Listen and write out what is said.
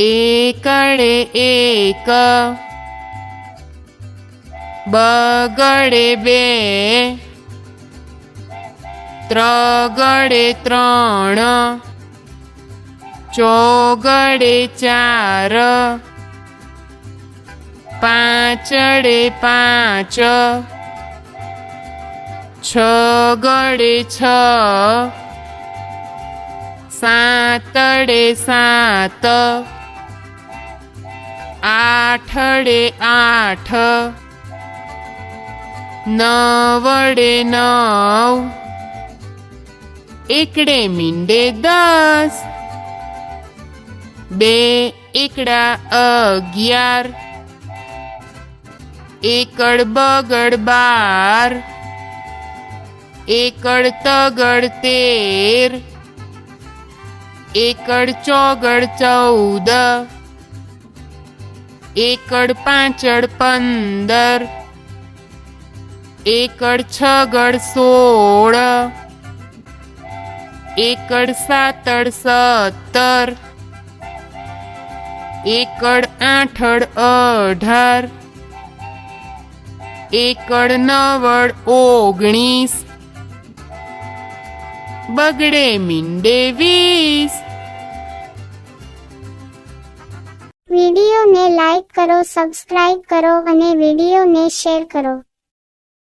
એકડે એક, બગડે બે, ત્રગડે ત્રણ, ચોગડે ચાર, પાંચડે પાંચ, છગડે છ, સાતડે સાત, આઠડે આઠ, નવડે નવ, એકડે મીંડે 10, બે એકડા 11, એકડ બગડ 12, એકડ તગડ 13, એકડ ચોગડ 14, એકડ પાંચડ 15, એકડ છગડ 16, એકડ સાતડ 17, એકડ આઠડ 18, એકડ નવડ 19, બગડે મીંડે 20। વિડીયોને લાઈક કરો, સબસ્ક્રાઇબ કરો અને વિડીયોને શેર કરો।